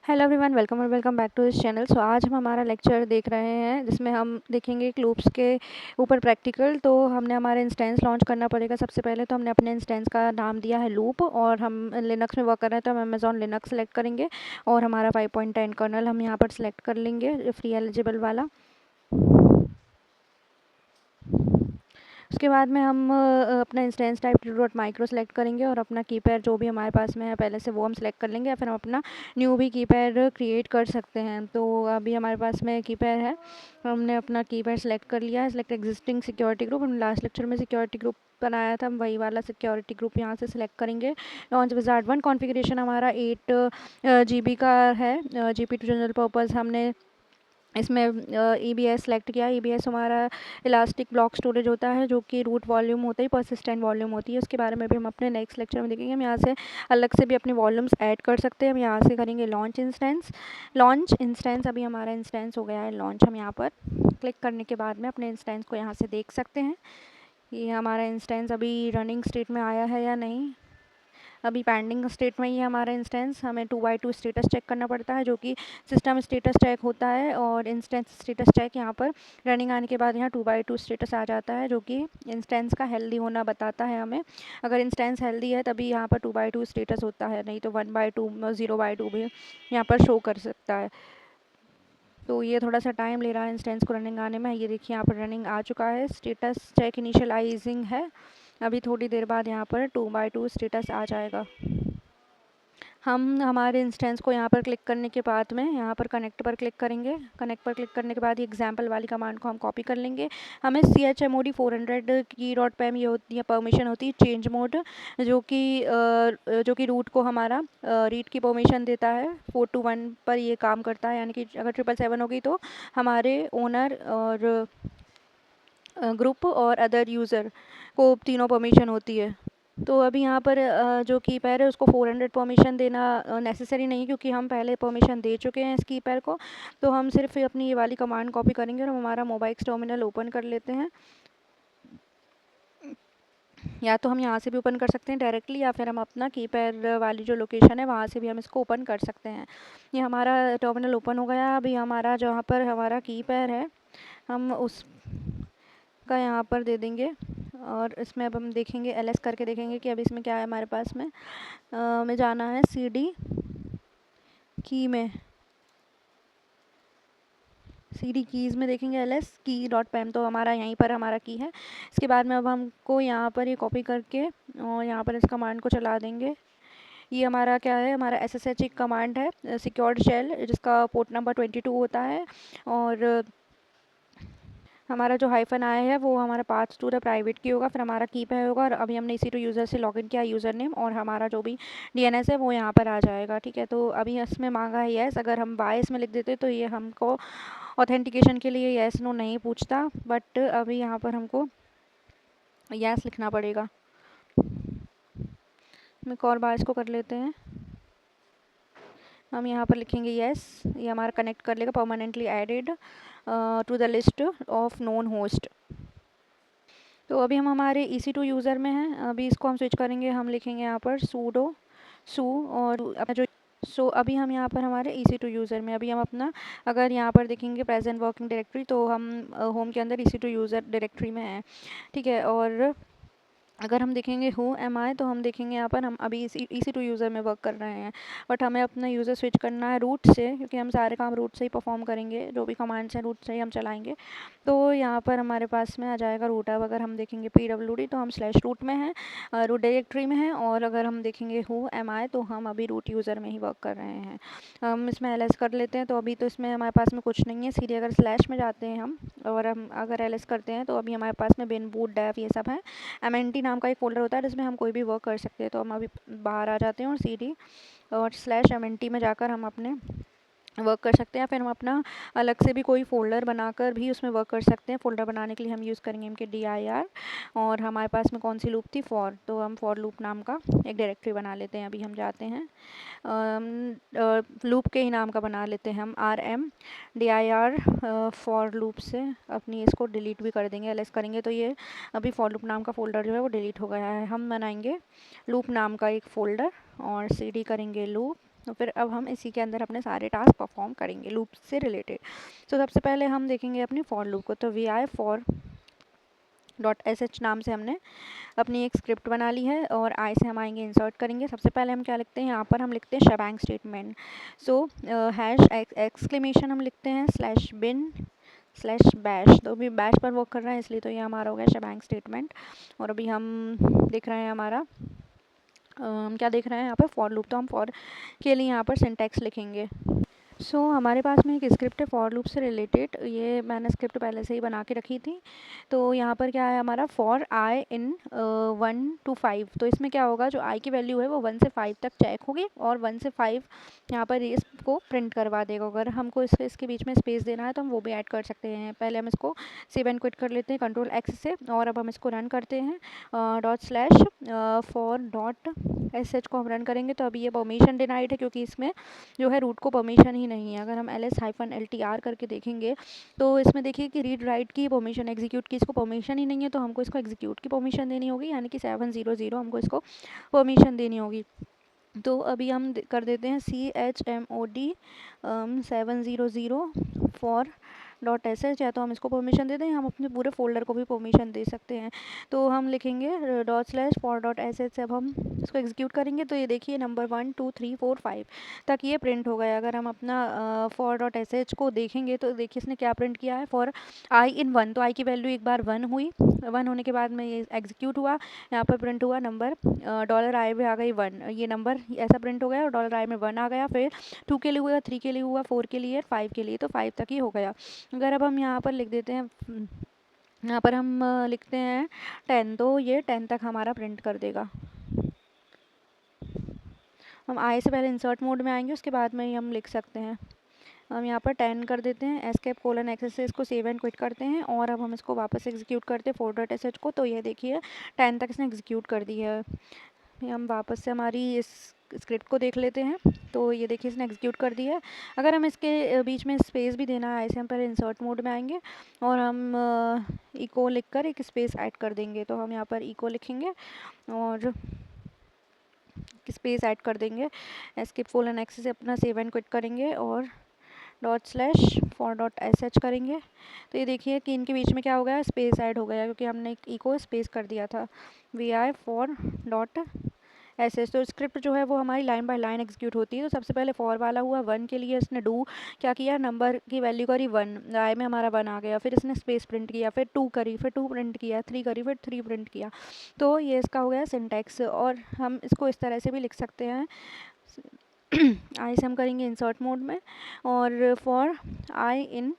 Hello everyone, welcome और welcome back to this channel. So आज हम हमारा लेक्चर देख रहे हैं जिसमें हम देखेंगे एक लूप्स के ऊपर प्रैक्टिकल। तो हमने हमारा इंस्टेंस लॉन्च करना पड़ेगा। सबसे पहले तो हमने अपने इंस्टेंस का नाम दिया है लूप, और हम लिनक्स में वर्क कर रहे हैं तो हम अमेजॉन लिनक्स सेलेक्ट करेंगे और हमारा 5.10 कर्नल हम यहाँ पर सेलेक्ट कर लेंगे, फ्री एलिजिबल वाला। उसके बाद में हम अपना instance type dot micro select करेंगे और अपना कीपैड जो भी हमारे पास में है पहले से वो हम सेलेक्ट कर लेंगे, या फिर हम अपना न्यू भी कीपैड क्रिएट कर सकते हैं। तो अभी हमारे पास में कीपैड है, हमने अपना कीपैड सेलेक्ट कर लिया है। सेलेक्ट एग्जिस्टिंग सिक्योरिटी ग्रुप, हम लास्ट लेक्चर में सिक्योरिटी ग्रुप बनाया था, हम वही वाला सिक्योरिटी ग्रुप यहाँ से सिलेक्ट करेंगे। लॉन्च विजार्ड 1 कॉन्फ़िगरेशन हमारा 8 GB का है, GP टू जनरल पर्पज़। हमने इसमें EBS सेलेक्ट किया। EBS हमारा इलास्टिक ब्लॉक स्टोरेज होता है, जो कि रूट वॉल्यूम होता है, परसिस्टेंट वॉल्यूम होती है। उसके बारे में भी हम अपने नेक्स्ट लेक्चर में देखेंगे। हम यहाँ से अलग से भी अपने वॉल्यूम्स ऐड कर सकते हैं। हम यहाँ से करेंगे लॉन्च इंस्टेंस। अभी हमारा इंस्टेंस हो गया है लॉन्च। हम यहाँ पर क्लिक करने के बाद में अपने इंस्टेंस को यहाँ से देख सकते हैं। ये हमारा इंस्टेंस अभी रनिंग स्टेट में आया है या नहीं, अभी पेंडिंग स्टेट में ही है हमारा इंस्टेंस। हमें 2x2 स्टेटस चेक करना पड़ता है, जो कि सिस्टम स्टेटस चेक होता है, और इंस्टेंस स्टेटस चेक यहाँ पर रनिंग आने के बाद यहाँ 2x2 स्टेटस आ जाता है, जो कि इंस्टेंस का हेल्दी होना बताता है हमें। अगर इंस्टेंस हेल्दी है तभी यहाँ पर 2x2 स्टेटस होता है, नहीं तो 1x2 0x2 भी यहाँ पर शो कर सकता है। तो ये थोड़ा सा टाइम ले रहा है इंस्टेंस को रनिंग आने में। ये देखिए यहाँ पर रनिंग आ चुका है, स्टेटस चेक इनिशियलाइजिंग है। अभी थोड़ी देर बाद यहाँ पर 2x2 स्टेटस आ जाएगा। हम हमारे इंस्टेंस को यहाँ पर क्लिक करने के बाद में यहाँ पर कनेक्ट पर क्लिक करेंगे। कनेक्ट पर क्लिक करने के बाद ये एग्जाम्पल वाली कमांड को हम कॉपी कर लेंगे। हमें chmod 400 की डॉट पैम ये होती है, परमिशन होती है चेंज मोड, जो कि रूट को हमारा रीड की परमिशन देता है। 4 to 1 पर ये काम करता है, यानी कि अगर 777 होगी तो हमारे ओनर और ग्रुप और अदर यूज़र को तीनों परमिशन होती है। तो अभी यहाँ पर जो कीपैड है उसको 400 परमिशन देना नेसेसरी नहीं, क्योंकि हम पहले परमिशन दे चुके हैं इस कीपैड को। तो हम सिर्फ अपनी ये वाली कमांड कॉपी करेंगे और हम हमारा मोबाइल टर्मिनल ओपन कर लेते हैं। या तो हम यहाँ से भी ओपन कर सकते हैं डायरेक्टली, या फिर हम अपना कीपैड वाली जो लोकेशन है वहाँ से भी हम इसको ओपन कर सकते हैं। ये हमारा टर्मिनल ओपन हो गया। अभी हमारा जहाँ पर हमारा कीपैड है हम उस का यहाँ पर दे देंगे, और इसमें अब हम देखेंगे LS करके देखेंगे कि अब इसमें क्या है हमारे पास में। हमें जाना है CD की में, CD कीज़ में देखेंगे LS की डॉट पैम, तो हमारा यहीं पर हमारा की है। इसके बाद में अब हमको यहाँ पर ये कॉपी करके और यहाँ पर इस कमांड को चला देंगे। ये हमारा क्या है, हमारा SSH एक कमांड है, सिक्योर्ड शेल, जिसका पोर्ट नंबर 22 होता है। और हमारा जो हाइफन आया है वो हमारा पाथ टू द प्राइवेट की होगा, फिर हमारा कीप है होगा, और अभी हमने EC2 यूज़र से लॉगिन किया, यूज़र नेम और हमारा जो भी DNS है वो यहाँ पर आ जाएगा। ठीक है, तो अभी इसमें मांगा है येस। अगर हम बाय इसमें लिख देते तो ये हमको ऑथेंटिकेशन के लिए येस नो नहीं पूछता, बट अभी यहाँ पर हमको येस लिखना पड़ेगा। हम एक और बार इसको कर लेते हैं। हम यहाँ पर लिखेंगे येस, ये हमारा कनेक्ट कर लेगा, permanently added to the list of known host. तो अभी हम हमारे EC2 यूज़र में हैं। अभी इसको हम स्विच करेंगे, हम लिखेंगे यहाँ पर सूडो सू, और अपना जो अभी हम यहाँ पर हमारे EC2 यूज़र में, अभी हम अपना अगर यहाँ पर देखेंगे प्रेजेंट वर्किंग डायरेक्टरी, तो हम होम के अंदर EC2 यूज़र डायरेक्टरी में हैं। ठीक है, और अगर हम देखेंगे हु एम आई, तो हम देखेंगे यहाँ पर हम अभी EC2 यूज़र में वर्क कर रहे हैं, बट हमें अपना यूज़र स्विच करना है रूट से, क्योंकि हम सारे काम रूट से ही परफॉर्म करेंगे, जो भी कमांड्स हैं रूट से ही हम चलाएंगे। तो यहाँ पर हमारे पास में आ जाएगा रूट। अब अगर हम देखेंगे PWD तो हम /रूट में हैं, रूट डायरेक्टरी में हैं, और अगर हम देखेंगे हु एम आई तो हम अभी रूट यूज़र में ही वर्क कर रहे हैं। हम इसमें LS कर लेते हैं। तो अभी तो इसमें हमारे पास में कुछ नहीं है। सीधे अगर स्लैश में जाते हैं हम, और हम अगर LS करते हैं तो अभी हमारे पास में बिन बूट डेव ये सब है। MNT नाम का एक फ़ोल्डर होता है जिसमें हम कोई भी वर्क कर सकते हैं। तो हम अभी बाहर आ जाते हैं और CD और /MNT में जाकर हम अपने वर्क कर सकते हैं, फिर हम अपना अलग से भी कोई फ़ोल्डर बनाकर भी उसमें वर्क कर सकते हैं। फ़ोल्डर बनाने के लिए हम यूज़ करेंगे mkdir, और हमारे पास में कौन सी लूप थी, फॉर, तो हम फॉर लूप नाम का एक डायरेक्टरी बना लेते हैं। अभी हम जाते हैं लूप के ही नाम का बना लेते हैं हम rmdir फॉर लूप से अपनी इसको डिलीट भी कर देंगे। LS करेंगे तो ये अभी फॉर लूप नाम का फ़ोल्डर जो है वो डिलीट हो गया है। हम बनाएंगे लूप नाम का एक फ़ोल्डर और CD करेंगे लूप, तो फिर अब हम इसी के अंदर अपने सारे टास्क परफॉर्म करेंगे लूप से रिलेटेड। तो सबसे पहले हम देखेंगे अपनी फॉर लूप को। तो V I for dot S H नाम से हमने अपनी एक स्क्रिप्ट बना ली है और आई से हम आएंगे इंसर्ट करेंगे। सबसे पहले हम क्या लिखते हैं, यहाँ पर हम लिखते हैं शबैंग स्टेटमेंट। सो हैश एक्सक्लेमेशन हम लिखते हैं स्लैश बिन स्लैश बैश। तो अभी बैश पर वर्क कर रहा है इसलिए तो ये हमारा हो गया शबैंग स्टेटमेंट। और अभी हम देख रहे हैं हमारा हम क्या देख रहे हैं यहाँ पर फॉर लूप। तो हम फॉर के लिए यहाँ पर सिंटैक्स लिखेंगे। हमारे पास में एक स्क्रिप्ट है फॉर लूप से रिलेटेड। ये मैंने स्क्रिप्ट पहले से ही बना के रखी थी। तो यहाँ पर क्या है हमारा फॉर आई इन 1 to 5। तो इसमें क्या होगा, जो आई की वैल्यू है वो 1 से 5 तक चेक होगी और 1 से 5 यहाँ पर इसको प्रिंट करवा देगा। अगर हमको इसके बीच में स्पेस देना है तो हम वो भी ऐड कर सकते हैं। पहले हम इसको सेव एंड क्विट कर लेते हैं कंट्रोल एक्स से और अब हम इसको रन करते हैं। Dot slash for dot S H को हम रन करेंगे तो अभी ये परमिशन डिनाइड है क्योंकि इसमें जो है रूट को परमिशन ही नहीं है। अगर हम ls-ltr करके देखेंगे तो इसमें देखिए कि रीड राइट की परमिशन, एग्जीक्यूट की इसको परमिशन ही नहीं है, तो हमको इसको एग्जीक्यूट की परमिशन देनी होगी, यानी कि 700 हमको इसको परमिशन देनी होगी। तो अभी हम कर देते हैं chmod 700 for dot S H, या तो हम इसको परमिशन दे दें, हम अपने पूरे फोल्डर को भी परमिशन दे सकते हैं। तो हम लिखेंगे dot slash for dot S H से अब हम इसको एग्जीक्यूट करेंगे तो ये देखिए नंबर 1 2 3 4 5 तक ये प्रिंट हो गया। अगर हम अपना फॉर डॉट एस एच को देखेंगे तो देखिए इसने क्या प्रिंट किया है, फॉर आई इन 1। तो आई की वैल्यू एक बार 1 हुई, 1 होने के बाद में ये एग्जीक्यूट हुआ, यहाँ पर प्रिंट हुआ नंबर डॉलर आई में आ गई 1, ये नंबर ऐसा प्रिंट हो गया और डॉलर आई में 1 आ गया। फिर 2 के लिए हुआ, 3 के लिए हुआ, 4 के लिए, 5 के लिए, तो 5 तक ही हो गया। अगर अब हम यहाँ पर लिख देते हैं, यहाँ पर हम लिखते हैं 10, तो ये 10 तक हमारा प्रिंट कर देगा। हम आई से पहले इंसर्ट मोड में आएंगे, उसके बाद में ही हम लिख सकते हैं। हम यहाँ पर 10 कर देते हैं, एस्केप कोलन एक्सेस से इसको सेव एंड क्विट करते हैं और अब हम इसको वापस एग्जीक्यूट करते हैं फॉर डॉट एस एच को। तो ये देखिए 10 तक इसने एग्जीक्यूट कर दी है। हम वापस से हमारी इस स्क्रिप्ट को देख लेते हैं। तो ये देखिए इसने एग्जीक्यूट कर दी है। अगर हम इसके बीच में स्पेस भी देना है, ऐसे हम पहले इंसर्ट मोड में आएंगे और हम इको लिखकर एक स्पेस ऐड कर देंगे। तो हम यहाँ पर इको लिखेंगे और स्पेस ऐड कर देंगे, एस्केप कोलन एक्सेस से अपना सेव एंड क्विट करेंगे और dot slash for dot S H करेंगे। तो ये देखिए कि इनके बीच में क्या हो गया, स्पेस ऐड हो गया क्योंकि हमने एक इको स्पेस कर दिया था। V I for dot S H. तो स्क्रिप्ट जो है वो हमारी लाइन बाय लाइन एग्जीक्यूट होती है। तो सबसे पहले फॉर वाला हुआ 1 के लिए इसने डू क्या किया, नंबर की वैल्यू करी 1, आई में हमारा 1 आ गया, फिर इसने स्पेस प्रिंट किया, फिर 2 करी, फिर 2 प्रिंट किया, 3 करी, फिर 3 प्रिंट किया। तो ये इसका हो गया सिंटैक्स। और हम इसको इस तरह से भी लिख सकते हैं, आई से हम करेंगे इंसर्ट मोड में और फॉर आई इन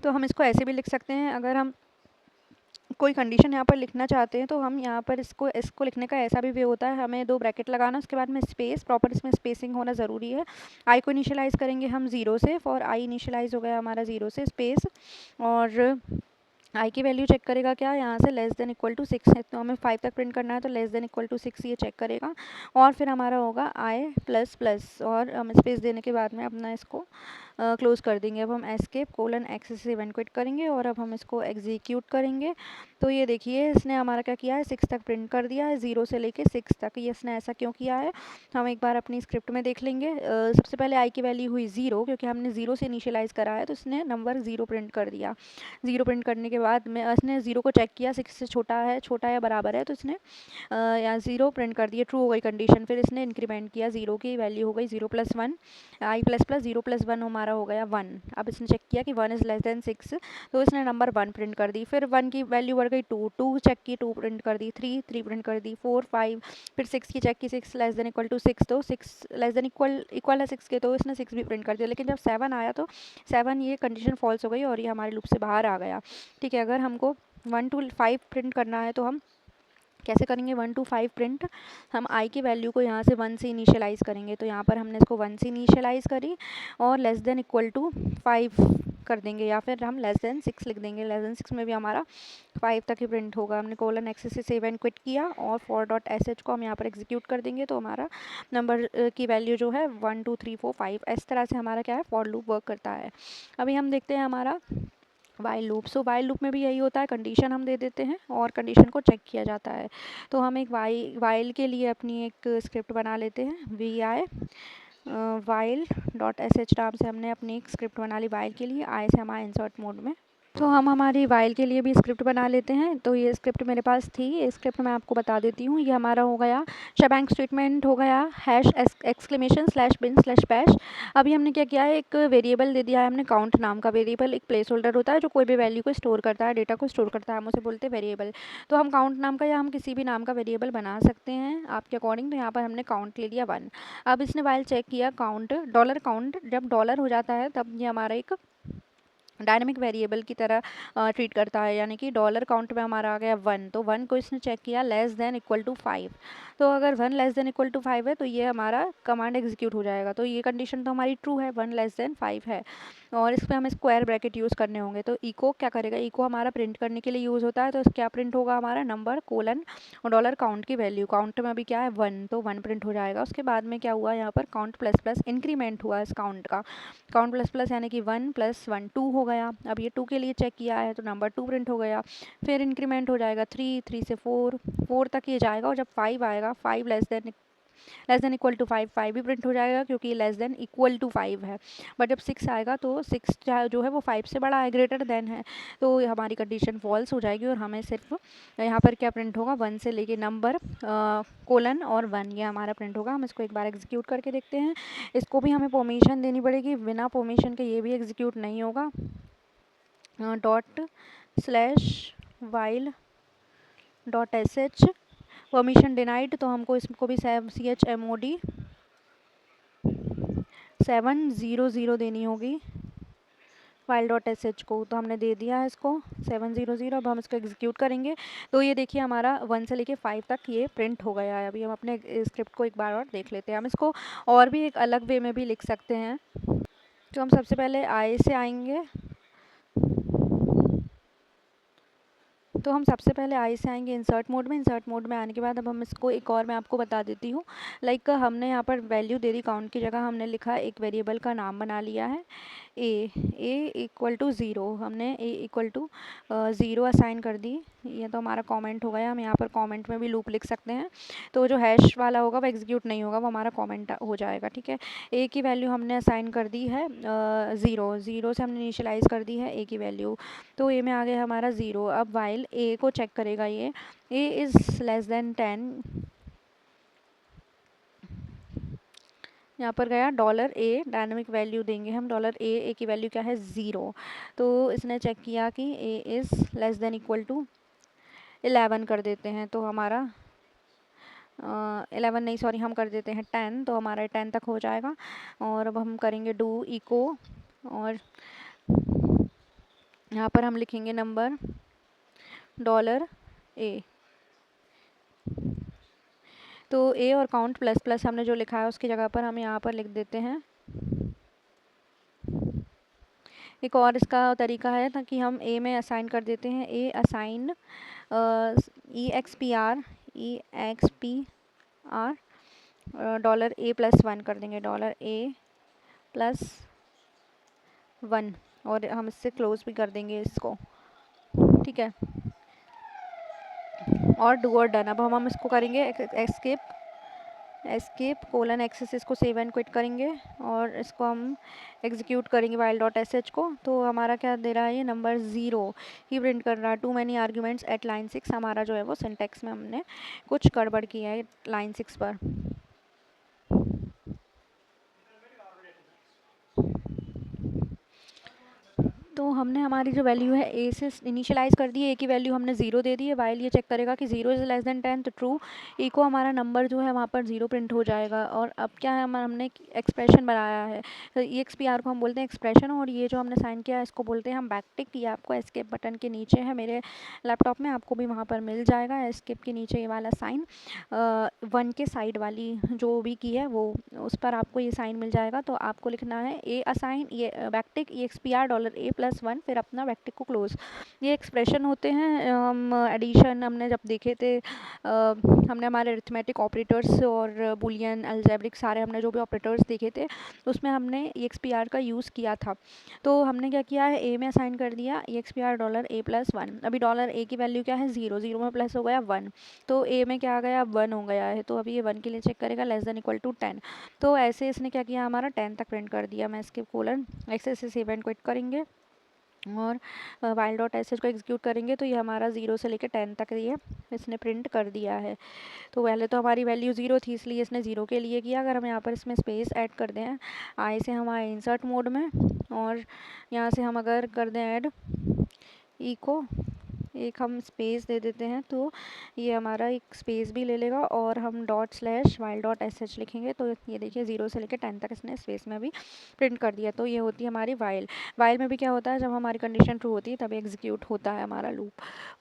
तो हम इसको ऐसे भी लिख सकते हैं। अगर हम कोई कंडीशन यहाँ पर लिखना चाहते हैं तो हम यहाँ पर इसको लिखने का ऐसा भी वे होता है, हमें 2 ब्रैकेट लगाना, उसके बाद में स्पेस, प्रॉपर इसमें स्पेसिंग होना ज़रूरी है। आई को इनिशियलाइज़ करेंगे हम 0 से, फॉर आई इनिशियलाइज़ हो गया हमारा 0 से, स्पेस, और आई की वैल्यू चेक करेगा क्या, यहाँ से लेस देन इक्वल टू 6 है, तो हमें 5 तक प्रिंट करना है तो लेस देन इक्वल टू 6 ये चेक करेगा। और फिर हमारा होगा आई प्लस प्लस और हम स्पेस देने के बाद में अपना इसको क्लोज कर देंगे। अब हम एस्केप कोलन एक्सेस से इवेंट क्विट करेंगे और अब हम इसको एग्जीक्यूट करेंगे। तो ये देखिए इसने हमारा क्या किया है, 6 तक प्रिंट कर दिया है, 0 से लेके 6 तक। ये इसने ऐसा क्यों किया है, हम एक बार अपनी स्क्रिप्ट में देख लेंगे। सबसे पहले आई की वैल्यू हुई 0 क्योंकि हमने 0 से इनिशियलाइज़ करा है, तो इसने नंबर 0 प्रिंट कर दिया। 0 प्रिंट करने के बाद में इसने 0 को चेक किया, 6 से छोटा है, छोटा या बराबर है, तो इसने यहाँ 0 प्रिंट कर दिया, ट्रू हो गई कंडीशन। फिर इसने इंक्रीमेंट किया, 0 की वैल्यू हो गई 0 + 1, आई प्लस प्लस 0 + 1 हमारा हो गया 1। अब इसने चेक किया कि 1 इज़ लेस देन 6, तो इसने नंबर 1 प्रिंट कर दी। फिर 1 की वैल्यू बढ़ गई 2, 2 चेक की, 2 प्रिंट कर दी, 3 3 प्रिंट कर दी, 4 5, फिर 6 की चेक की, 6 लेस देन इक्वल टू 6, तो 6 लेस देन इक्वल है 6 के, तो इसने 6 भी प्रिंट कर दिया। लेकिन जब 7 आया तो 7 ये कंडीशन फॉल्स हो गई और ये हमारे लूप से बाहर आ गया। ठीक है, अगर हमको 1 to 5 प्रिंट करना है तो हम कैसे करेंगे, 1 to 5 प्रिंट, हम आई की वैल्यू को यहाँ से 1 से इनिशियलाइज़ करेंगे। तो यहाँ पर हमने इसको 1 से इनिशियलाइज़ करी और लेस देन इक्वल टू 5 कर देंगे, या फिर हम लेस देन 6 लिख देंगे। लेस देन 6 में भी हमारा 5 तक ही प्रिंट होगा। हमने कोलन एक्सेस से सेव एंड क्विट किया और फॉर डॉट एस एच को हम यहाँ पर एग्जीक्यूट कर देंगे, तो हमारा नंबर की वैल्यू जो है 1 2 3 4 5, इस तरह से हमारा क्या है फॉर लूप वर्क करता है। अभी हम देखते हैं हमारा while loop. So while loop में भी यही होता है, कंडीशन हम दे देते हैं और कंडीशन को चेक किया जाता है। तो हम एक वाइल के लिए अपनी एक स्क्रिप्ट बना लेते हैं, V I while dot S H नाम से हमने अपनी एक स्क्रिप्ट बना ली वाइल के लिए। आई से हम आए इंसर्ट मोड में। तो हम हमारी वाइल के लिए भी स्क्रिप्ट बना लेते हैं। तो ये स्क्रिप्ट मेरे पास थी, ये स्क्रिप्ट मैं आपको बता देती हूँ। ये हमारा हो गया शबैंग स्टेटमेंट, हो गया hash exclamation slash bin slash bash. अभी हमने क्या किया है, एक वेरिएबल दे दिया है हमने, काउंट नाम का वेरिएबल। एक प्लेस होल्डर होता है जो कोई भी वैल्यू को स्टोर करता है, डेटा को स्टोर करता है, हम उसे बोलते हैं वेरिएबल। तो हम काउंट नाम का या हम किसी भी नाम का वेरिएबल बना सकते हैं आपके अकॉर्डिंग। तो यहाँ पर हमने काउंट ले लिया 1। अब इसने वाइल चेक किया काउंट, डॉलर काउंट जब डॉलर हो जाता है तब ये हमारा एक डायनेमिक वेरिएबल की तरह ट्रीट करता है, यानी कि डॉलर काउंट में हमारा आ गया 1। तो 1 को इसने चेक किया लेस देन इक्वल टू 5। तो अगर 1 लेस देन इक्वल टू 5 है तो ये हमारा कमांड एग्जीक्यूट हो जाएगा। तो ये कंडीशन तो हमारी ट्रू है, 1 लेस देन 5 है। और इस पर हमें स्क्वायर ब्रैकेट यूज़ करने होंगे। तो इको क्या करेगा, इको हमारा प्रिंट करने के लिए यूज़ होता है। तो क्या प्रिंट होगा हमारा, नंबर कोलन और डॉलर काउंट की वैल्यू। काउंट में अभी क्या है 1, तो 1 प्रिंट हो जाएगा। उसके बाद में क्या हुआ, यहाँ पर काउंट प्लस प्लस इंक्रीमेंट हुआ इस काउंट का। काउंट प्लस प्लस यानी कि 1 + 1 2 हो गया। अब ये 2 के लिए चेक किया है तो नंबर 2 प्रिंट हो गया। फिर इंक्रीमेंट हो जाएगा 3, 3 से 4, 4 तक ये जाएगा। और जब 5 आएगा, 5 लेस देन इक्वल टू 5, 5 भी प्रिंट हो जाएगा क्योंकि लेस देन इक्वल टू 5 है। बट जब 6 आएगा तो 6 जो है वो 5 से बड़ा है, ग्रेटर देन है। तो हमारी कंडीशन फॉल्स हो जाएगी और हमें सिर्फ यहाँ पर क्या प्रिंट होगा, 1 से लेके नंबर कोलन और 1, ये हमारा प्रिंट होगा। हम इसको एक बार एग्जीक्यूट करके देखते हैं। इसको भी हमें परमिशन देनी पड़ेगी, बिना परमिशन के ये भी एग्जीक्यूट नहीं होगा। Dot slash while dot S H, permission denied, तो हमको इसको भी CHMOD 700 देनी होगी फाइल डॉट एस एच को। तो हमने दे दिया है इसको 700। अब हम इसको एग्जीक्यूट करेंगे तो ये देखिए हमारा 1 से लेके 5 तक ये प्रिंट हो गया है। अभी हम अपने स्क्रिप्ट को एक बार और देख लेते हैं। हम इसको और भी एक अलग वे में भी लिख सकते हैं। तो हम सबसे पहले आई से आएंगे। तो हम सबसे पहले आई से आएंगे इंसर्ट मोड में। इंसर्ट मोड में आने के बाद अब हम इसको एक और मैं आपको बता देती हूँ। लाइक हमने यहाँ पर वैल्यू दे दी, काउंट की जगह हमने लिखा एक वेरिएबल का नाम बना लिया है ए इक्वल टू 0। हमने ए इक्वल टू 0 असाइन कर दी। ये तो हमारा कमेंट हो गया। हम यहाँ पर कमेंट में भी लूप लिख सकते हैं। तो जो हैश वाला होगा वो एग्जीक्यूट नहीं होगा, वो हमारा कमेंट हो जाएगा। ठीक है, ए की वैल्यू हमने असाइन कर दी है 0, 0 से हमने इनिशियलाइज़ कर दी है ए की वैल्यू। तो ए में आ गया हमारा 0। अब वाइल ए को चेक करेगा, ये ए इज़ लेस देन 10। यहाँ पर गया $A, डायनामिक वैल्यू देंगे हम $A की वैल्यू क्या है 0। तो इसने चेक किया कि A is less than equal to 11 कर देते हैं। तो हमारा 11 नहीं, सॉरी, हम कर देते हैं 10। तो हमारा 10 तक हो जाएगा। और अब हम करेंगे डू इको, और यहाँ पर हम लिखेंगे नंबर $A। तो ए और काउंट प्लस प्लस हमने जो लिखा है उसकी जगह पर हम यहाँ पर लिख देते हैं। एक और इसका तरीका है ताकि हम ए में असाइन कर देते हैं, ए असाइन EXPR $A + 1 कर देंगे, $A + 1। और हम इससे क्लोज भी कर देंगे इसको। ठीक है, और डू और डन। अब हम इसको करेंगे एस्केप कोलन एक्सेस, इसको सेव एंड क्विट करेंगे और इसको हम एग्जीक्यूट करेंगे वाइल डॉट एस एच को। तो हमारा क्या दे रहा है, ये नंबर 0 ही प्रिंट कर रहा है। Too many arguments at line 6। हमारा जो है वो सिंटेक्स में हमने कुछ गड़बड़ किया है लाइन 6 पर। तो हमने हमारी जो वैल्यू है ए से इनिशियलाइज़ कर दी है, ए की वैल्यू हमने 0 दे दी है। वाइल ये चेक करेगा कि 0 इज़ लेस देन 10, तो ट्रू। ए को हमारा नंबर जो है वहाँ पर 0 प्रिंट हो जाएगा। और अब क्या है, हमने एक्सप्रेशन बनाया है। तो EXPR को हम बोलते हैं एक्सप्रेशन, और ये जो हमने साइन किया है इसको बोलते हैं हम बैकटिक। ये आपको एस्केप बटन के नीचे है मेरे लैपटॉप में, आपको भी वहाँ पर मिल जाएगा एस्केप के नीचे ये वाला साइन। 1 के साइड वाली जो भी की है वो, उस पर आपको ये साइन मिल जाएगा। तो आपको लिखना है ए असाइन, ये backtick EXPR $A plus one, फिर अपना वैक्टिक को क्लोज। ये एक्सप्रेशन होते हैं एडिशन हमने जब देखे थे, हमने हमारे अरिथमेटिक ऑपरेटर्स और बुलियन अलजेब्रिक सारे हमने जो भी ऑपरेटर्स देखे थे उसमें हमने EXPR का यूज़ किया था। तो हमने क्या किया है, ए में असाइन कर दिया EXPR $a+1। अभी $a की वैल्यू क्या है, 0, 0 में प्लस हो गया 1, तो ए में क्या आ गया, 1 हो गया है। तो अभी ये 1 के लिए चेक करेगा <<10। तो ऐसे इसने क्या किया, हमारा 10 तक प्रिंट कर दिया। मैं इसके कोलन एक्सेस से सेव एंड क्विट करेंगे और वाइल डॉट एस को एग्जीक्यूट करेंगे तो ये हमारा 0 से लेकर 10 तक ये इसने प्रिंट कर दिया है। तो पहले तो हमारी वैल्यू 0 थी इसलिए इसने 0 के लिए किया। अगर हम यहाँ पर इसमें स्पेस ऐड कर दें, आई से हम आए इंसर्ट मोड में और यहाँ से हम अगर कर दें ऐड इको, एक हम स्पेस दे देते हैं तो ये हमारा एक स्पेस भी ले लेगा और हम $while.sh लिखेंगे तो ये देखिए 0 से लेकर 10 तक इसने स्पेस में भी प्रिंट कर दिया। तो ये होती है हमारी वाइल में भी क्या होता है, जब हमारी कंडीशन ट्रू होती है तभी एग्जीक्यूट होता है हमारा लूप।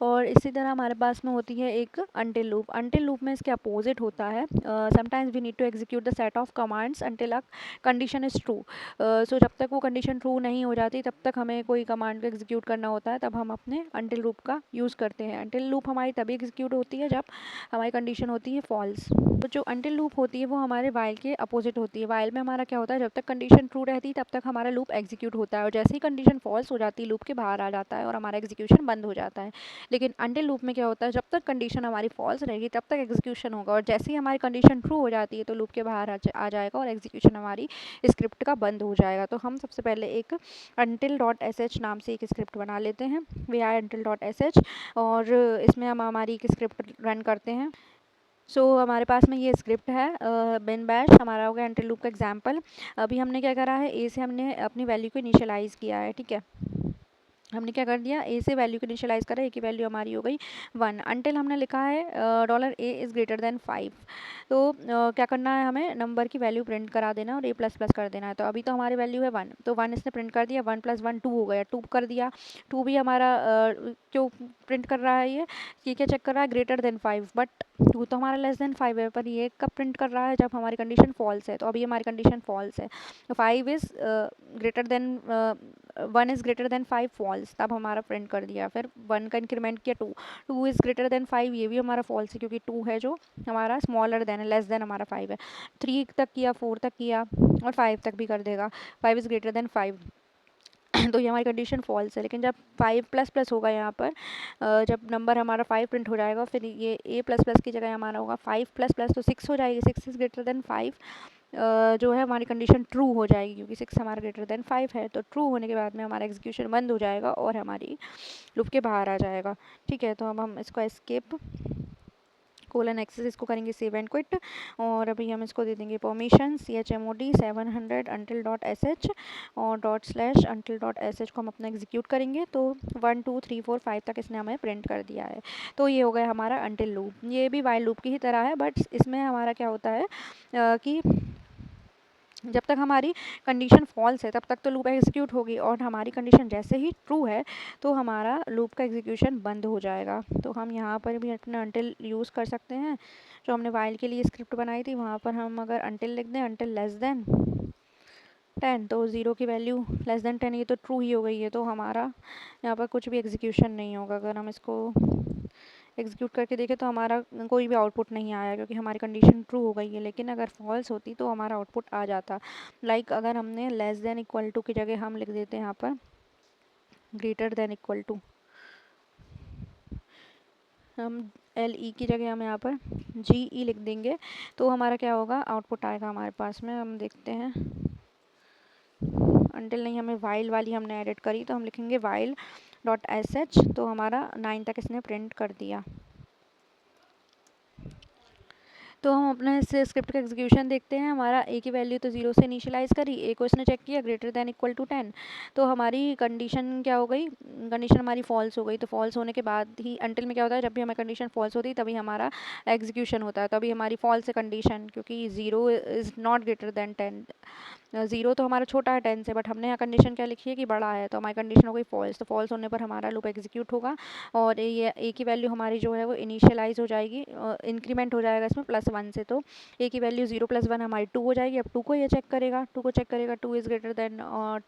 और इसी तरह हमारे पास में होती है एक अनटिल लूप। अनटिल लूप में इसके अपोजिट होता है, sometimes we need to execute the set of commands until a condition is true. So जब तक वो कंडीशन ट्रू नहीं हो जाती तब तक हमें कोई कमांड को एग्जीक्यूट करना होता है, तब हम अपने अनटिल लूप का यूज़ करते हैं। अनटिल लूप हमारी तभी एग्जीक्यूट होती है जब हमारी कंडीशन होती है फॉल्स। तो जो अनटिल लूप होती है वो हमारे वाइल के अपोजिट होती है। वाइल में हमारा क्या होता है, जब तक कंडीशन ट्रू रहती है तब तक हमारा लूप एग्जीक्यूट होता है और जैसे ही कंडीशन फॉल्स हो जाती है लूप के बाहर आ जाता है और हमारा एग्जीक्यूशन बंद हो जाता है। लेकिन अनटिल लूप में क्या होता है, जब तक कंडीशन हमारी फॉल्स रहेगी तब तक एग्जीक्यूशन होगा और जैसे ही हमारी कंडीशन ट्रू हो जाती है तो लूप के बाहर आ जाएगा और एग्जीक्यूशन हमारी स्क्रिप्ट का बंद हो जाएगा। तो हम सबसे पहले एक until.sh नाम से एक स्क्रिप्ट बना लेते हैं, vi until.sh, और इसमें हम हमारी एक स्क्रिप्ट रन करते हैं। हमारे पास में ये स्क्रिप्ट है बिन बैश, हमारा हो गया अनटिल लूप का एग्जाम्पल। अभी हमने क्या करा है, ए से हमने अपनी वैल्यू को इनिशियलाइज़ किया है, ठीक है। हमने क्या कर दिया, ए से वैल्यू को इनिशियलाइज़ करा, ए की वैल्यू हमारी हो गई 1। अनटिल हमने लिखा है $a <= 5। तो क्या करना है, हमें नंबर की वैल्यू प्रिंट करा देना और a++ कर देना है। तो अभी तो हमारी वैल्यू है 1, तो 1 इसने प्रिंट कर दिया, 1 + 1 2 हो गया, 2 कर दिया। 2 भी हमारा क्यों प्रिंट कर रहा है, ये क्या चेक कर रहा है, <<5। बट 2 तो हमारा <<5 है, पर ये कब प्रिंट कर रहा है, जब हमारी कंडीशन फॉल्स है। तो अभी हमारी कंडीशन फॉल्स है, तो 5 is greater than 1 is greater than 5 false, तब हमारा प्रिंट कर दिया। फिर 1 का इंक्रीमेंट किया 2, 2 इज़ ग्रेटर देन 5, ये भी हमारा फॉल्स है क्योंकि 2 है जो हमारा स्मॉलर देन है, लेस देन हमारा 5 है। 3 तक किया, 4 तक किया और 5 तक भी कर देगा, 5 इज़ ग्रेटर देन 5। तो ये हमारी कंडीशन फॉल्स है। लेकिन जब 5++ होगा यहाँ पर, जब नंबर हमारा 5 प्रिंट हो जाएगा, फिर ये a++ की जगह हमारा होगा 5++, तो 6 हो जाएगी, 6 इज़ ग्रेटर देन 5। जो है हमारी कंडीशन ट्रू हो जाएगी क्योंकि 6 हमारा ग्रेटर देन 5 है। तो ट्रू होने के बाद में हमारा एग्जीक्यूशन बंद हो जाएगा और हमारी लूप के बाहर आ जाएगा, ठीक है। तो अब हम इसको एस्केप :एक्सेस इसको करेंगे सेव एंड क्विट और अभी हम इसको दे देंगे परमिशन chmod 700 until.sh और ./until.sh को हम अपना एग्जीक्यूट करेंगे। तो 1 2 3 4 5 तक इसने हमें प्रिंट कर दिया है। तो ये हो गया हमारा अनटिल लूप। ये भी वाइल लूप की ही तरह है, बट इसमें हमारा क्या होता है कि जब तक हमारी कंडीशन फॉल्स है तब तक तो लूप एग्जीक्यूट होगी और हमारी कंडीशन जैसे ही ट्रू है तो हमारा लूप का एग्जीक्यूशन बंद हो जाएगा। तो हम यहाँ पर भी अपना अनटिल यूज़ कर सकते हैं। जो हमने वाइल के लिए स्क्रिप्ट बनाई थी वहाँ पर हम अगर अनटिल लिख दें, अनटिल <<10, तो 0 की वैल्यू <<10, ये तो ट्रू ही हो गई है, तो हमारा यहाँ पर कुछ भी एग्जीक्यूशन नहीं होगा। अगर हम इसको एग्जीक्यूट करके देखें तो हमारा कोई भी आउटपुट नहीं आया क्योंकि हमारी कंडीशन ट्रू हो गई है। लेकिन अगर फॉल्स होती तो हमारा आउटपुट आ जाता। लाइक अगर हमने <<= की जगह हम लिख देते हैं यहाँ पर <<, हम LE की जगह हम यहाँ पर GE लिख देंगे तो हमारा क्या होगा, आउटपुट आएगा हमारे पास में। हम देखते हैं, अनटिल नहीं, हमें वाइल वाली हमने एडिट करी तो हम लिखेंगे while.sh, तो हमारा 9 तक इसने प्रिंट कर दिया। तो हम अपने इस स्क्रिप्ट का एग्जीक्यूशन देखते हैं। हमारा ए की वैल्यू तो 0 से इनिशियलाइज़ करी, ए को इसने चेक किया << 10, तो हमारी कंडीशन क्या हो गई, कंडीशन हमारी फॉल्स हो गई। तो फॉल्स होने के बाद ही अनटिल में क्या होता है, जब भी हमारी कंडीशन फॉल्स होती है तभी हमारा एग्जीक्यूशन होता है। तभी हमारी फॉल्स है कंडीशन क्योंकि 0 इज़ नॉट ग्रेटर देन 10। 0 तो हमारा छोटा है 10 से, बट हमने यहाँ कंडीशन क्या लिखी है कि बड़ा है, तो हमारी कंडीशन हो गई फॉल्स। तो फॉल्स होने पर हमारा लूप एग्जीक्यूट होगा और ये ए की वैल्यू हमारी जो है वो इनिशियलाइज़ हो जाएगी, इंक्रीमेंट हो जाएगा इसमें 1 से, तो ए की वैल्यू 0 + 1 हमारी 2 हो जाएगी। अब 2 को ये चेक करेगा, 2 को चेक करेगा, 2 इज़ ग्रेटर देन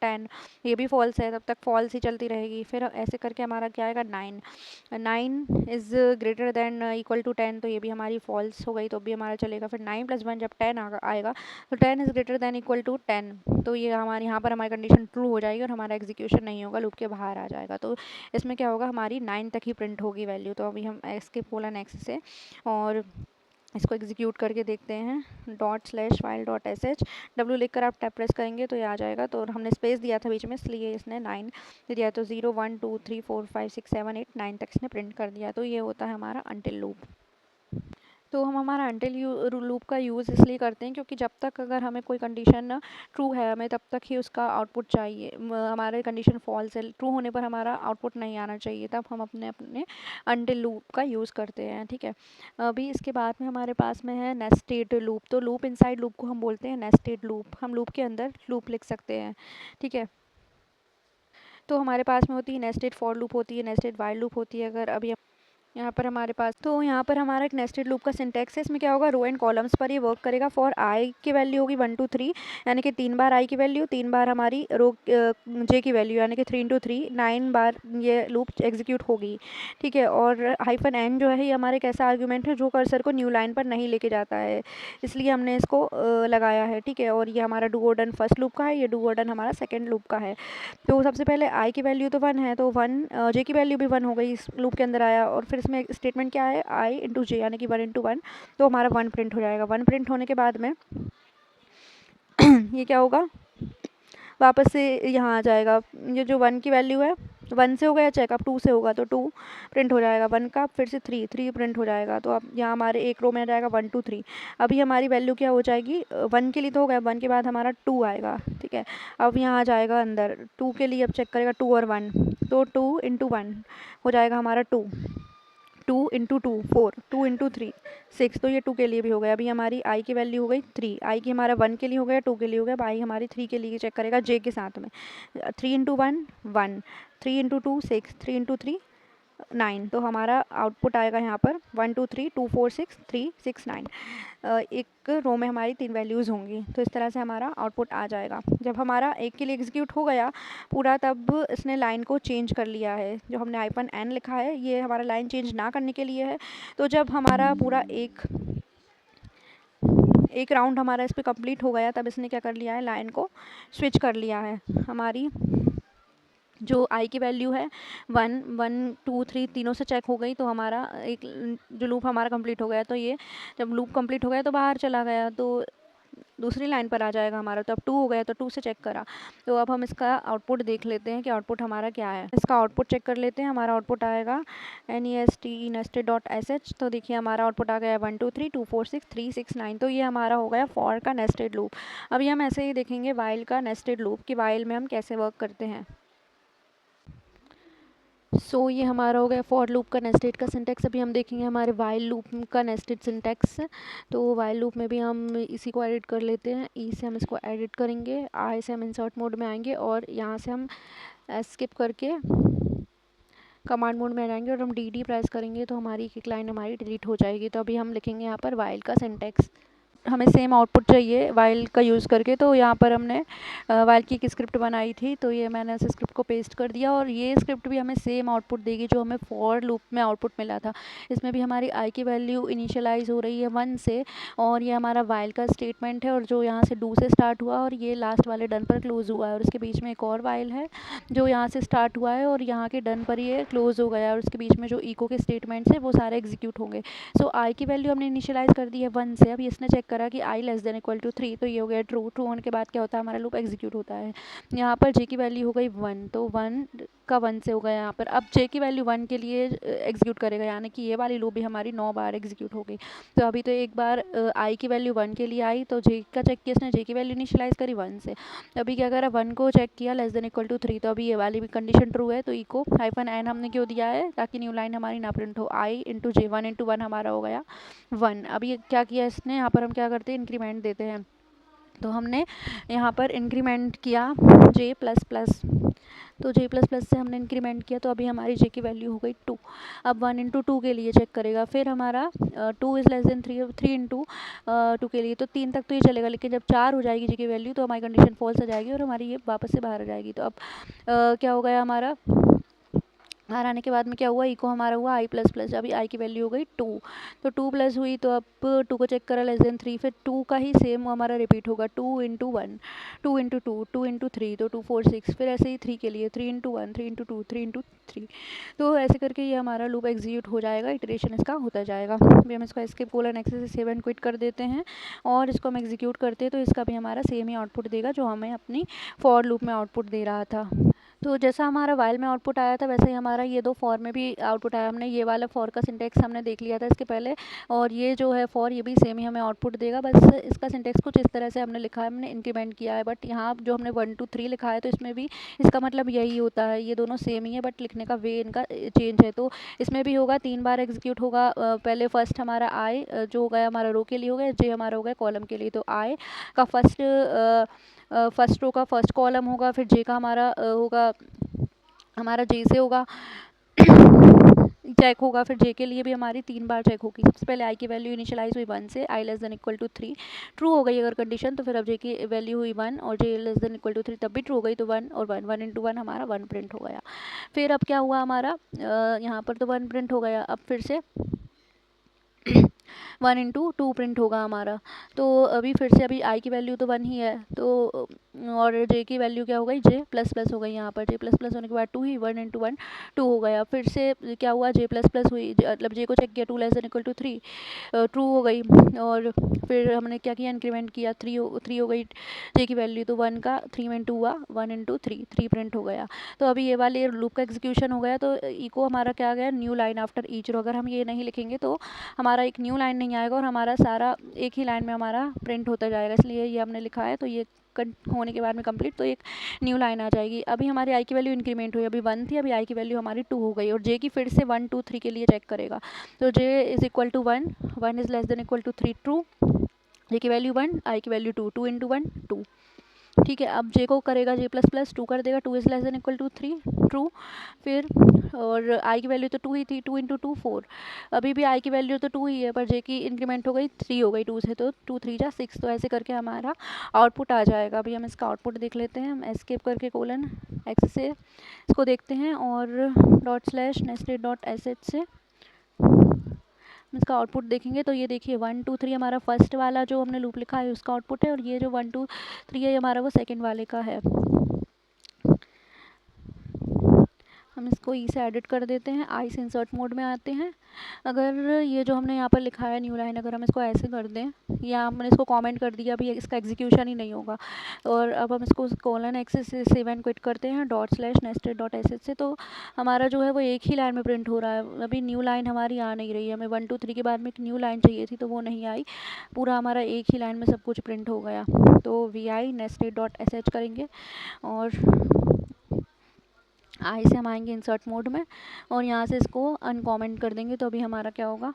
10, ये भी फॉल्स है, तब तक फॉल्स ही चलती रहेगी। फिर ऐसे करके हमारा क्या आएगा, 9, 9 is greater than equal to 10, तो ये भी हमारी फॉल्स हो गई, तो भी हमारा चलेगा। फिर 9 + 1 जब 10 आएगा तो 10 is greater than equal to 10, तो ये हमारे यहाँ पर हमारी कंडीशन ट्रू हो जाएगी और हमारा एग्जीक्यूशन नहीं होगा, लूप के बाहर आ जाएगा। तो इसमें क्या होगा, हमारी 9 तक ही प्रिंट होगी वैल्यू। तो अभी हम एस्केप बोला नेक्स्ट से और इसको एग्जीक्यूट करके देखते हैं। ./file.sh W लिखकर आप टैप प्रेस करेंगे तो ये आ जाएगा। तो हमने स्पेस दिया था बीच में, इसलिए इसने 9 दिया, तो 0 1 2 3 4 5 6 7 8 9 तक इसने प्रिंट कर दिया। तो ये होता है हमारा अनटिल लूप। तो हम हमारा अनटिल लूप का यूज़ इसलिए करते हैं क्योंकि जब तक अगर हमें कोई कंडीशन ट्रू है, हमें तब तक ही उसका आउटपुट चाहिए। हमारे कंडीशन फॉल्स है, ट्रू होने पर हमारा आउटपुट नहीं आना चाहिए, तब हम अपने अपने अनटिल लूप का यूज़ करते हैं। ठीक है, अभी इसके बाद में हमारे पास में है नेस्टेड लूप। तो लूप इनसाइड लूप को हम बोलते हैं नेस्टेड लूप। हम लूप के अंदर लूप लिख सकते हैं। ठीक है, तो हमारे पास में होती है नेस्टेड फॉर लूप होती है, नेस्टेड वाइल लूप होती है। अगर अभी यहाँ पर हमारे पास, तो यहाँ पर हमारा एक नेस्टेड लूप का सिंटैक्स है। इसमें क्या होगा, रो एंड कॉलम्स पर ये वर्क करेगा। फॉर आई की वैल्यू होगी 1 2 3, यानी कि 3 बार आई की वैल्यू, 3 बार हमारी रो जे की वैल्यू, यानी कि 3 × 3 9 बार ये लूप एग्जीक्यूट होगी। ठीक है, और -n जो है ये हमारे एक ऐसा आर्ग्यूमेंट है जो कर्सर को न्यू लाइन पर नहीं लेके जाता है, इसलिए हमने इसको लगाया है। ठीक है, और ये हमारा डू और डन फर्स्ट लूप का है, ये डू और डन हमारा सेकेंड लूप का है। तो सबसे पहले आई की वैल्यू तो 1 है, तो 1 जे की वैल्यू भी 1 हो गई, इस लूप के अंदर आया। और फिर इसमें स्टेटमेंट क्या है, आई इंटू जे, यानी कि 1 × 1, तो हमारा 1 प्रिंट हो जाएगा। 1 प्रिंट होने के बाद में ये क्या होगा, वापस से यहाँ आ जाएगा। ये जो 1 की वैल्यू है, 1 से हो गया चेक, अब 2 से होगा तो 2 प्रिंट हो जाएगा। 1 का फिर से 3 प्रिंट हो जाएगा। तो अब यहाँ हमारे एक रो में आ जाएगा 1 2 3। अभी हमारी वैल्यू क्या हो जाएगी, 1 के लिए तो हो गया, 1 के बाद हमारा 2 आएगा। ठीक है, अब यहाँ आ जाएगा अंदर 2 के लिए, अब चेक करेगा 2 और 1, तो 2 × 1 हो जाएगा हमारा 2, 2 × 2 4, 2 × 3 6, तो ये 2 के लिए भी हो गया। अभी हमारी आई की वैल्यू हो गई 3, आई की हमारा 1 के लिए हो गया, 2 के लिए हो गया। अब आई हमारी 3 के लिए चेक करेगा जे के साथ में, 3 × 1 1, 3 × 2 6, 3 × 3 9, तो हमारा आउटपुट आएगा यहाँ पर 1 2 3 2 4 6 3 6 9। एक रो में हमारी 3 वैल्यूज़ होंगी, तो इस तरह से हमारा आउटपुट आ जाएगा। जब हमारा एक के लिए एग्जीक्यूट हो गया पूरा, तब इसने लाइन को चेंज कर लिया है। जो हमने -n लिखा है, ये हमारा लाइन चेंज ना करने के लिए है। तो जब हमारा पूरा एक राउंड हमारा इस पर कंप्लीट हो गया, तब इसने क्या कर लिया है, लाइन को स्विच कर लिया है। हमारी जो आई की वैल्यू है 1 1 2 3 तीनों से चेक हो गई, तो हमारा एक जो लूप हमारा कंप्लीट हो गया। तो ये जब लूप कंप्लीट हो गया तो बाहर चला गया, तो दूसरी लाइन पर आ जाएगा हमारा। तो अब 2 हो गया, तो 2 से चेक करा। तो अब हम इसका आउटपुट देख लेते हैं कि आउटपुट हमारा क्या है। इसका आउटपुट चेक कर लेते हैं। हमारा आउटपुट आएगा NEST nested.sh। तो देखिए हमारा आउटपुट आ गया 1 2 3 2 4 6 3 6 9। तो ये हमारा हो गया फॉर का नेस्टेड लूप। अभी हम ऐसे ही देखेंगे वाइल का नेस्टेड लूप, कि वाइल में हम कैसे वर्क करते हैं। ये हमारा हो गया फॉर लूप का नेस्टेड का सिंटैक्स। अभी हम देखेंगे हमारे वाइल लूप का नेस्टेड सिंटैक्स। तो वाइल लूप में भी हम इसी को एडिट कर लेते हैं। ई से हम इसको एडिट करेंगे, आई से हम इंसर्ट मोड में आएंगे, और यहाँ से हम स्किप करके कमांड मोड में आ जाएंगे, और हम डी प्रेस करेंगे तो हमारी एक लाइन हमारी डिलीट हो जाएगी। तो अभी हम लिखेंगे यहाँ पर वाइल का सिंटैक्स। हमें सेम आउटपुट चाहिए वाइल का यूज़ करके, तो यहाँ पर हमने वाइल की एक स्क्रिप्ट बनाई थी, तो ये मैंने उस स्क्रिप्ट को पेस्ट कर दिया, और ये स्क्रिप्ट भी हमें सेम आउटपुट देगी जो हमें फॉर लूप में आउटपुट मिला था। इसमें भी हमारी आई की वैल्यू इनिशियलाइज हो रही है 1 से, और ये हमारा वाइल का स्टेटमेंट है, और जो यहाँ से डू से स्टार्ट हुआ और ये लास्ट वाले डन पर क्लोज हुआ है, और उसके बीच में एक और वाइल है जो यहाँ से स्टार्ट हुआ है और यहाँ के डन पर ये क्लोज हो गया है, और उसके बीच में जो इको के स्टेटमेंट्स हैं वो सारे एग्जीक्यूट होंगे। सो आई की वैल्यू हमने इनिशियलाइज कर दी है 1 से। अब इसने चेक करा कि i < 3, तो ये हो गया ट्रू। ट्रू होने के बाद क्या होता है, हमारा लूप एग्जीक्यूट होता है। यहाँ पर j की वैल्यू हो गई 1, तो 1 का 1 से हो गया यहाँ पर। अब j की वैल्यू 1 के लिए एग्जीक्यूट करेगा, यानी कि ये वाली लूप भी हमारी 9 बार एग्जीक्यूट हो गई। तो अभी तो एक बार i की वैल्यू 1 के लिए आई, तो j का चेक किया इसने, j की वैल्यू इनिशियलाइज करी 1 से। अभी क्या करा, 1 को चेक किया < 3, तो अभी ये वाली भी कंडीशन ट्रू है, तो इको -n हमने क्यों दिया है, ताकि न्यू लाइन हमारी ना प्रिंट हो। i × j 1 × 1 हमारा हो गया 1। अभी क्या किया इसने, यहाँ पर हम क्या करते हैं, इंक्रीमेंट देते हैं। तो हमने यहाँ पर इंक्रीमेंट किया j++, तो जे प्लस प्लस से हमने इंक्रीमेंट किया तो अभी हमारी जे की वैल्यू हो गई 2। अब 1 × 2 के लिए चेक करेगा, फिर हमारा 2 इज़ लेस देन 3, 3 × 2 के लिए तो 3 तक तो ये चलेगा, लेकिन जब 4 हो जाएगी जे की वैल्यू तो हमारी कंडीशन फॉल्स आ जाएगी और हमारी ये वापस से बाहर आ जाएगी। तो अब क्या हो गया हमारा, बाहर आने के बाद में क्या हुआ, इको हमारा हुआ आई प्लस प्लस। अभी आई की वैल्यू हो गई 2, तो 2 प्लस हुई तो अब 2 को चेक करा लेस देन 3, फिर 2 का ही सेम हमारा रिपीट होगा, 2 × 1, 2 × 2, 2 × 3, तो 2 4 6, फिर ऐसे ही 3 के लिए 3 × 1, 3 × 2, 3 × 3। तो ऐसे करके ये हमारा लूप एग्जीक्यूट हो जाएगा, इटरेशन इसका होता जाएगा। अभी हम इसको एस्केप कोलन एक्सेस से सेव एंड क्विट कर देते हैं और इसको हम एग्जीक्यूट करते हैं तो इसका भी हमारा सेम ही आउटपुट देगा जो हमें अपनी फॉर लूप में आउटपुट दे रहा था। तो जैसा हमारा वाइल में आउटपुट आया था वैसे ही हमारा ये दो फॉर में भी आउटपुट आया। हमने ये वाला फॉर का सिंटेक्स हमने देख लिया था इसके पहले, और ये जो है फॉर ये भी सेम ही हमें आउटपुट देगा, बस इसका सिंटेक्स कुछ इस तरह से हमने लिखा है, हमने इंक्रीमेंट किया है। बट यहाँ जो हमने 1 2 3 लिखा है तो इसमें भी इसका मतलब यही होता है, ये दोनों सेम ही है बट लिखने का वे इनका चेंज है। तो इसमें भी होगा 3 बार एग्जीक्यूट होगा। पहले फर्स्ट हमारा आई जो हो गया हमारा रो के लिए हो गया, जे हमारा हो गया कॉलम के लिए। तो आई का फर्स्ट रो का फर्स्ट कॉलम होगा, फिर जे का हमारा होगा, हमारा जे से होगा चेक होगा, फिर जे के लिए भी हमारी 3 बार चेक होगी। सबसे पहले आई की वैल्यू इनिशियलाइज हुई 1 से, I less than equal to 3 true हो गई अगर कंडीशन, तो फिर अब जे की वैल्यू हुई 1 और जे लेस देन इक्वल टू 3 तब भी ट्रू हो गई, तो 1 और 1 1 × 1 हमारा 1 प्रिंट हो गया। फिर अब क्या हुआ हमारा, यहाँ पर तो 1 प्रिंट हो गया, अब फिर से 1 × 2 प्रिंट होगा हमारा। तो अभी फिर से अभी आई की वैल्यू तो 1 ही है, तो और जे की वैल्यू क्या हो गई, जे प्लस प्लस हो गई। यहाँ पर जे प्लस प्लस होने के बाद 2 ही 1 × 1 2 हो गया। फिर से क्या हुआ, जे प्लस प्लस हुई, मतलब जे को चेक किया 2 less than equal to 3 true हो गई। और फिर हमने क्या किया, इंक्रीमेंट किया, 3 हो गई जे की वैल्यू, तो 1 का 3 में 2 हुआ, 1 × 3 प्रिंट हो गया। तो अभी ये वाले लूप का एग्जीक्यूशन हो गया, तो इको हमारा क्या आ गया, new line after each row. अगर हम ये नहीं लिखेंगे तो हमारा एक न्यू लाइन नहीं आएगा और हमारा सारा एक ही लाइन में हमारा प्रिंट होता जाएगा, इसलिए ये हमने लिखा है। तो ये होने के बाद में कंप्लीट तो एक न्यू लाइन आ जाएगी। अभी हमारी आई की वैल्यू इंक्रीमेंट हुई, अभी 1 थी, अभी आई की वैल्यू हमारी 2 हो गई और जे की फिर से 1 2 3 के लिए चेक करेगा। तो J is equal to 1, 1 is less than equal to 3 true, J की वैल्यू 1, आई की वैल्यू 2, 2 × 1 2। ठीक है, अब जे को करेगा जे प्लस प्लस 2 कर देगा, 2 is less than equal to 3 true. फिर और आई की वैल्यू तो 2 ही थी, 2 × 2 4, अभी भी आई की वैल्यू तो 2 ही है, पर जे की इंक्रीमेंट हो गई 3 हो गई 2 से, तो 2 3 जा 6। तो ऐसे करके हमारा आउटपुट आ जाएगा। अभी हम इसका आउटपुट देख लेते हैं, हम एस्केप करके कोलन एक्स से इसको देखते हैं और ./nested.sh से इसका आउटपुट देखेंगे। तो ये देखिए 1 2 3 हमारा फर्स्ट वाला जो हमने लूप लिखा है उसका आउटपुट है, और ये जो 1 2 3 है हमारा वो सेकंड वाले का है। हम इसको ई से एडिट कर देते हैं, आई से इंसर्ट मोड में आते हैं। अगर ये जो हमने यहाँ पर लिखा है न्यू लाइन, अगर हम इसको ऐसे कर दें, या हमने इसको कमेंट कर दिया, अभी इसका एग्जीक्यूशन ही नहीं होगा। और अब हम इसको कोलन एक्सेस से सेव एंड क्विट करते हैं ./nested.sh से, तो हमारा जो है वो एक ही लाइन में प्रिंट हो रहा है। अभी न्यू लाइन हमारी आ नहीं रही है, हमें 1 2 3 के बाद में एक न्यू लाइन चाहिए थी तो वो नहीं आई, पूरा हमारा एक ही लाइन में सब कुछ प्रिंट हो गया। तो vi nested.sh करेंगे और आई से हम आएंगे इंसर्ट मोड में और यहाँ से इसको अनकॉमेंट कर देंगे। तो अभी हमारा क्या होगा,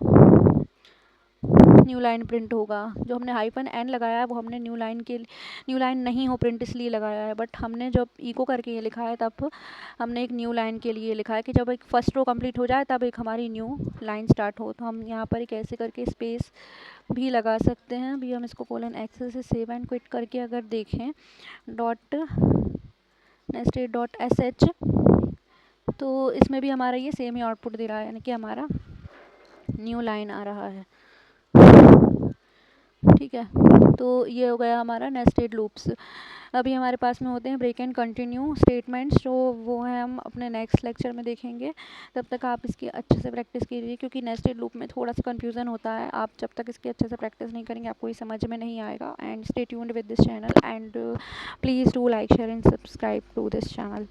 न्यू लाइन प्रिंट होगा। जो हमने -n लगाया है वो हमने न्यू लाइन नहीं हो प्रिंट इसलिए लगाया है, बट हमने जब इको करके ये लिखा है तब हमने एक न्यू लाइन के लिए लिखा है कि जब एक फर्स्ट रो कंप्लीट हो जाए तब एक हमारी न्यू लाइन स्टार्ट हो। तो हम यहाँ पर एक ऐसे करके स्पेस भी लगा सकते हैं। अभी हम इसको कोलन एक्सेस से सेव एंड क्विट करके अगर देखें .nested.sh, तो इसमें भी हमारा ये सेम ही आउटपुट दे रहा है, यानी कि हमारा न्यू लाइन आ रहा है। ठीक है, तो ये हो गया हमारा नेस्टेड लूप्स। अभी हमारे पास में होते हैं ब्रेक एंड कंटिन्यू स्टेटमेंट्स, जो वो है हम अपने नेक्स्ट लेक्चर में देखेंगे। तब तक आप इसकी अच्छे से प्रैक्टिस कीजिए, क्योंकि नेस्टेड लूप में थोड़ा सा कन्फ्यूज़न होता है। आप जब तक इसकी अच्छे से प्रैक्टिस नहीं करेंगे आपको ये समझ में नहीं आएगा। And stay tuned with this channel and please do like share and subscribe to this channel.